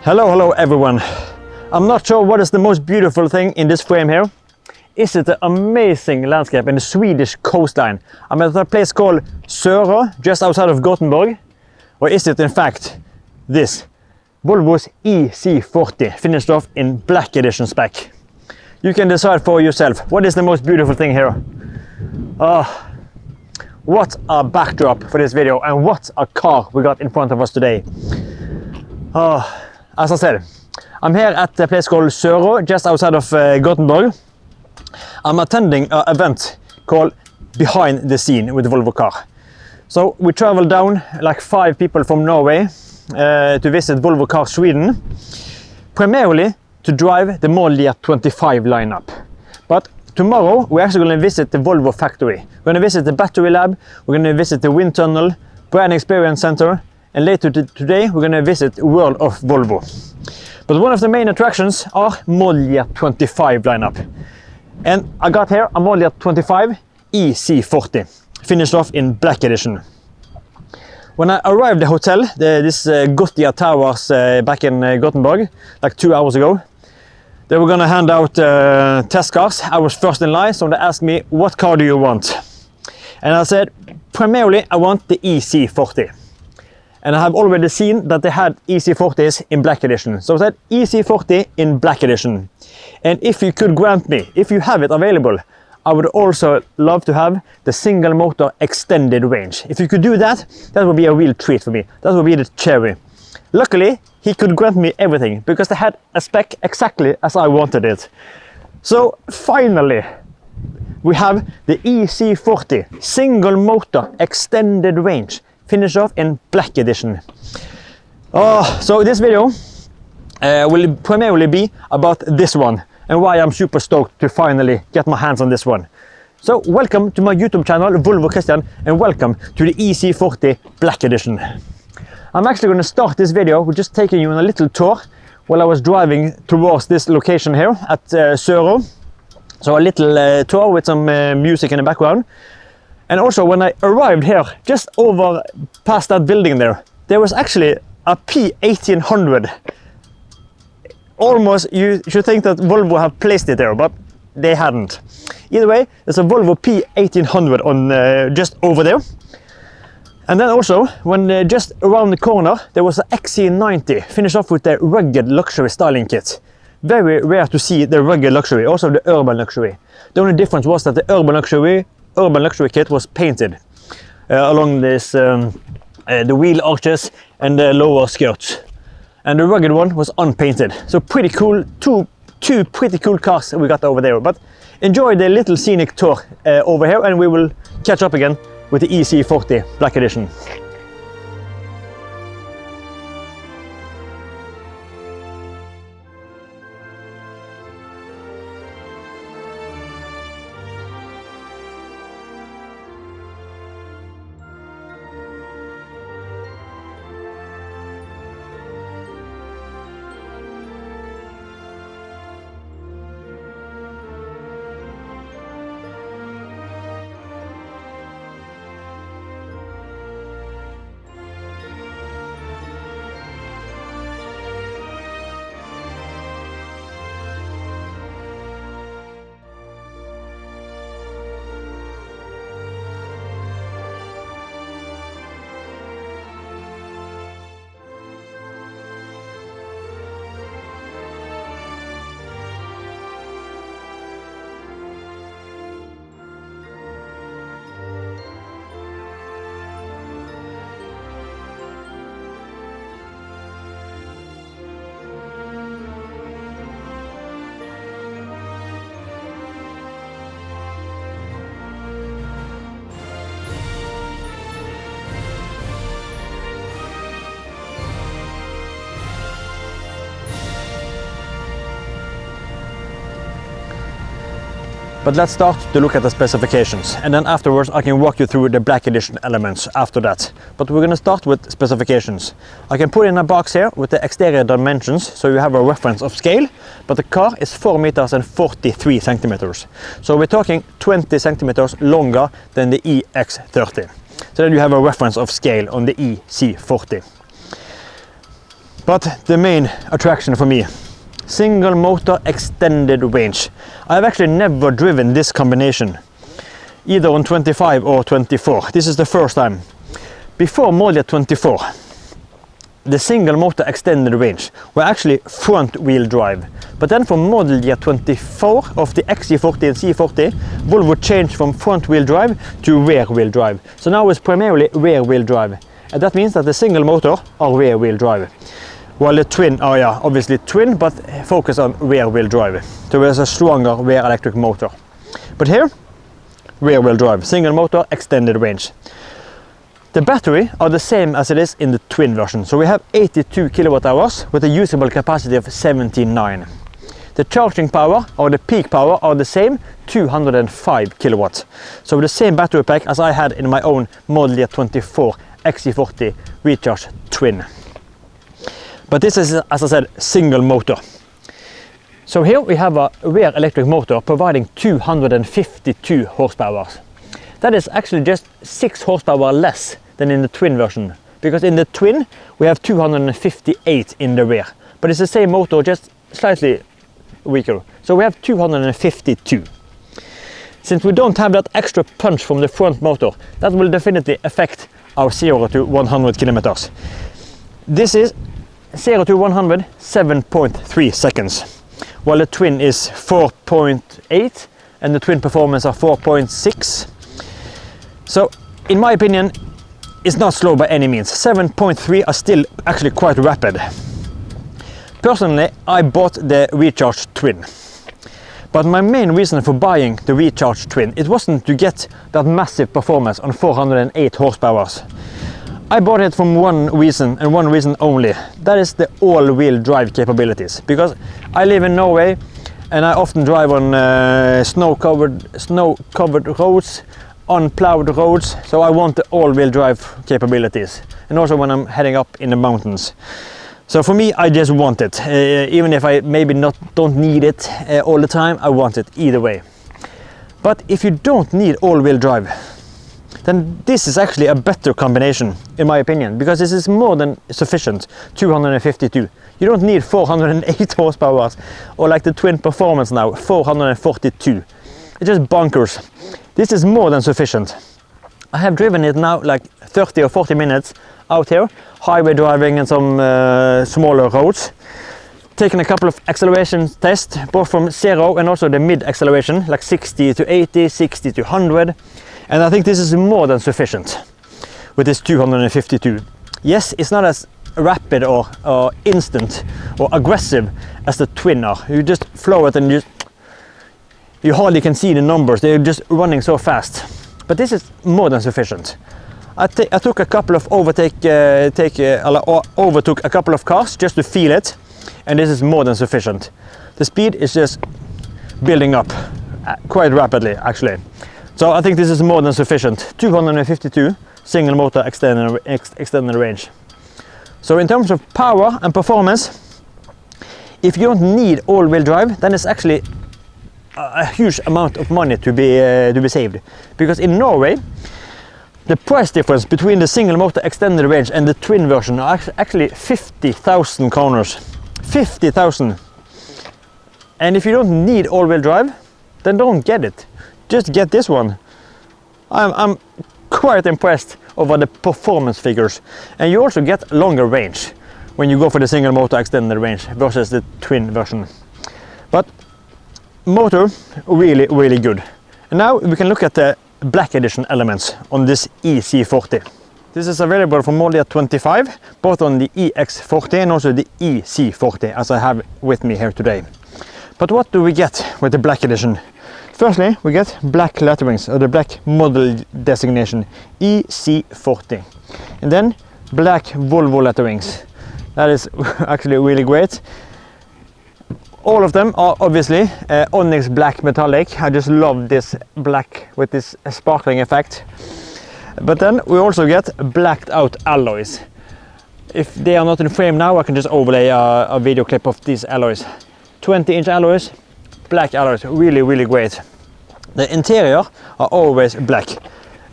Hello everyone. I'm not sure what is the most beautiful thing in this frame here. Is it the amazing landscape in the Swedish coastline? I'm at a place called Sörö, just outside of Gothenburg. Or is it in fact this Volvo's EC40, finished off in black edition spec? You can decide for yourself. What is the most beautiful thing here? What a backdrop for this video, and what a car we got in front of us today. As I said, I'm here at a place called Sörö, just outside of Gothenburg. I'm attending an event called Behind the Scene with the Volvo car. So we traveled down like 5 people from Norway to visit Volvo Car Sweden, primarily to drive the MY25 lineup. But tomorrow we're actually going to visit the Volvo factory. We're going to visit the battery lab, we're going to visit the wind tunnel, brand experience center, and later today we're going to visit World of Volvo. But one of the main attractions are MY25 lineup. And I got here a MY25 EC40, finished off in black edition. When I arrived at the hotel, this Gothia Towers back in Gothenburg, like 2 hours ago, they were going to hand out test cars. I was first in line, so they asked me, what car do you want? And I said, primarily I want the EC40. And I have already seen that they had EC40s in black edition. So I said EC40 in black edition. And if you could grant me, if you have it available, I would also love to have the single motor extended range. If you could do that, that would be a real treat for me. That would be the cherry. Luckily, he could grant me everything because they had a spec exactly as I wanted it. So finally, we have the EC40 single motor extended range, finished off in black edition. So this video will primarily be about this one and why I'm super stoked to finally get my hands on this one. So welcome to my YouTube channel, Volvo Christian, and welcome to the EC40 black edition. I'm actually going to start this video with just taking you on a little tour while I was driving towards this location here at Sörö. So a little tour with some music in the background. And also when I arrived here, just over past that building there was actually a P1800. Almost you should think that Volvo have placed it there, but they hadn't. Either way, there's a Volvo P1800 on just over there. And then also, when just around the corner, there was an XC90 finished off with the rugged luxury styling kit. Very rare to see the rugged luxury, also the urban luxury. The only difference was that the urban luxury kit was painted along this the wheel arches and the lower skirts, and the rugged one was unpainted. So pretty cool, two pretty cool cars we got over there. But enjoy the little scenic tour over here, and we will catch up again with the EC40 black edition. But let's start to look at the specifications, and then afterwards I can walk you through the black edition elements after that. But we're going to start with specifications. I can put in a box here with the exterior dimensions so you have a reference of scale, but the car is 4 meters and 43 centimeters. So we're talking 20 centimeters longer than the EX30. So then you have a reference of scale on the EC40. But the main attraction for me, single motor extended range. I've actually never driven this combination, either on 25 or 24. This is the first time. Before model year 24, the single motor extended range were actually front wheel drive. But then from model year 24 of the XC40 and C40, Volvo changed from front wheel drive to rear wheel drive. So now it's primarily rear wheel drive. And that means that the single motor are rear wheel drive. While the twin are obviously twin, but focus on rear wheel drive. So there's a stronger rear electric motor. But here, rear wheel drive, single motor, extended range. The battery are the same as it is in the twin version. So we have 82 kilowatt hours with a usable capacity of 79. The charging power or the peak power are the same, 205 kilowatts. So the same battery pack as I had in my own model year 24 XC40 Recharge Twin. But this is, as I said, single motor. So here we have a rear electric motor providing 252 horsepower. That is actually just 6 horsepower less than in the twin version. Because in the twin we have 258 in the rear. But it's the same motor, just slightly weaker. So we have 252. Since we don't have that extra punch from the front motor, that will definitely affect our 0 to 100 kilometers. This is 0 to 100, 7.3 seconds, while the twin is 4.8 and the twin performance are 4.6. So in my opinion, it's not slow by any means. 7.3 are still actually quite rapid. Personally, I bought the Recharge Twin. But my main reason for buying the Recharge Twin, it wasn't to get that massive performance on 408 horsepower. I bought it from one reason and one reason only. That is the all-wheel drive capabilities. Because I live in Norway and I often drive on snow-covered roads, unplowed roads. So I want the all-wheel drive capabilities. And also when I'm heading up in the mountains. So for me, I just want it. Even if I maybe don't need it all the time, I want it either way. But if you don't need all-wheel drive, then this is actually a better combination, in my opinion, because this is more than sufficient, 252. You don't need 408 horsepower, or like the twin performance now, 442. It's just bonkers. This is more than sufficient. I have driven it now like 30 or 40 minutes out here, highway driving and some smaller roads. Taken a couple of acceleration tests, both from 0 and also the mid acceleration, like 60 to 80, 60 to 100. And I think this is more than sufficient with this 252. Yes, it's not as rapid or instant or aggressive as the twin are. You just flow it and you hardly can see the numbers. They're just running so fast. But this is more than sufficient. I took a couple of overtook a couple of cars just to feel it, and this is more than sufficient. The speed is just building up quite rapidly, actually. So I think this is more than sufficient. 252 single motor extended range. So in terms of power and performance, if you don't need all-wheel drive, then it's actually a huge amount of money to be saved. Because in Norway, the price difference between the single motor extended range and the twin version are actually 50,000 kroners. 50,000. And if you don't need all-wheel drive, then don't get it. Just get this one. I'm quite impressed over the performance figures. And you also get longer range when you go for the single motor extended range versus the twin version. But motor, really, really good. And now we can look at the black edition elements on this EC40. This is available for model year 25, both on the EX40 and also the EC40, as I have with me here today. But what do we get with the black edition? Firstly, we get black letterings, or the black model designation, EC40. And then black Volvo letterings. That is actually really great. All of them are obviously onyx black metallic. I just love this black with this sparkling effect. But then we also get blacked out alloys. If they are not in frame now, I can just overlay a video clip of these alloys. 20-inch alloys, black alloys, really, really great. The interior are always black.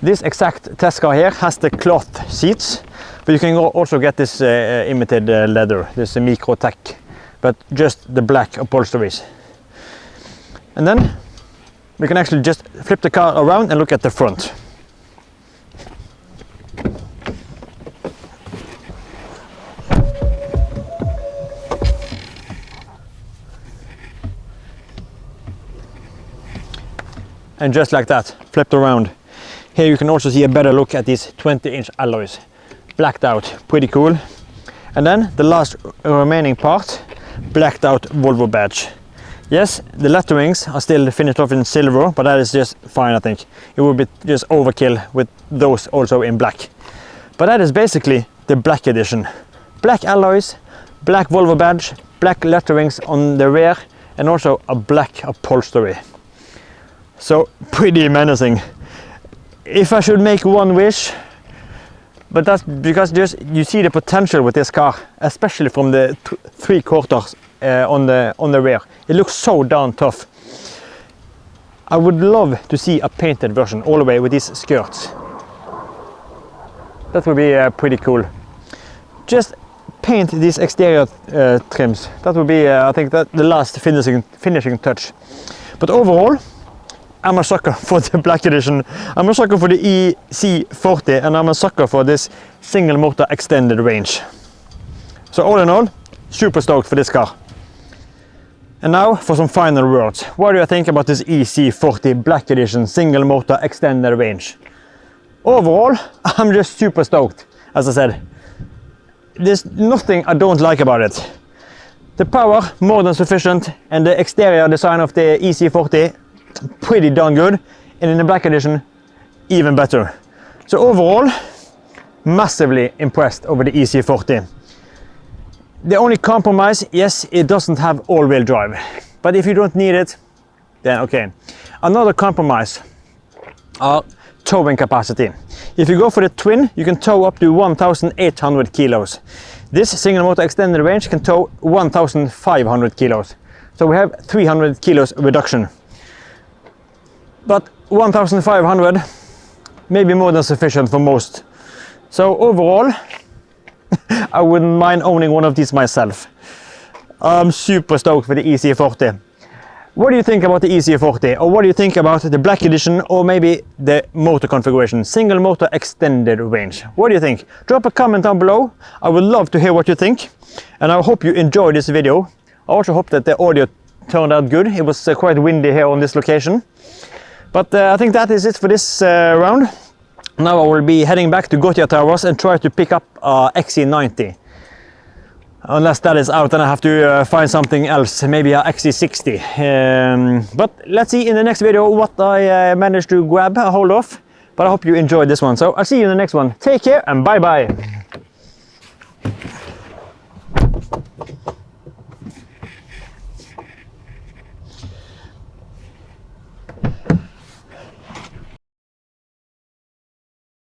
This exact test car here has the cloth seats, But you can also get this imitated leather, this micro tech, but just the black upholsteries. And then we can actually just flip the car around and look at the front. And just like that, flipped around. Here you can also see a better look at these 20-inch alloys. Blacked out, pretty cool. And then the last remaining part, blacked out Volvo badge. Yes, the letterings are still finished off in silver, but that is just fine, I think. It would be just overkill with those also in black. But that is basically the black edition. Black alloys, black Volvo badge, black letterings on the rear, and also a black upholstery. So pretty menacing. If I should make one wish, but that's because just you see the potential with this car, especially from the 3/4 on the rear. It looks so darn tough. I would love to see a painted version all the way with these skirts. That would be pretty cool. Just paint these exterior trims. That would be, I think, that the last finishing touch. But overall, I'm a sucker for the black edition. I'm a sucker for the EC40, and I'm a sucker for this single motor extended range. So all in all, super stoked for this car. And now for some final words. What do you think about this EC40 black edition single motor extended range? Overall, I'm just super stoked, as I said. There's nothing I don't like about it. The power, more than sufficient, and the exterior design of the EC40, pretty darn good, and in the black edition, even better. So overall, massively impressed over the EC40. The only compromise, yes, it doesn't have all-wheel drive, but if you don't need it, then okay. Another compromise are towing capacity. If you go for the twin, you can tow up to 1,800 kilos. This single motor extended range can tow 1,500 kilos. So we have 300 kilos reduction. But 1,500, maybe more than sufficient for most. So overall, I wouldn't mind owning one of these myself. I'm super stoked for the EC40. What do you think about the EC40? Or what do you think about the black edition, or maybe the motor configuration, single motor extended range? What do you think? Drop a comment down below. I would love to hear what you think. And I hope you enjoyed this video. I also hope that the audio turned out good. It was quite windy here on this location. But I think that is it for this round. Now I will be heading back to Gothia Towers and try to pick up XC90. Unless that is out, then I have to find something else, maybe a XC60. But let's see in the next video what I managed to grab a hold of. But I hope you enjoyed this one. So I'll see you in the next one. Take care and bye bye.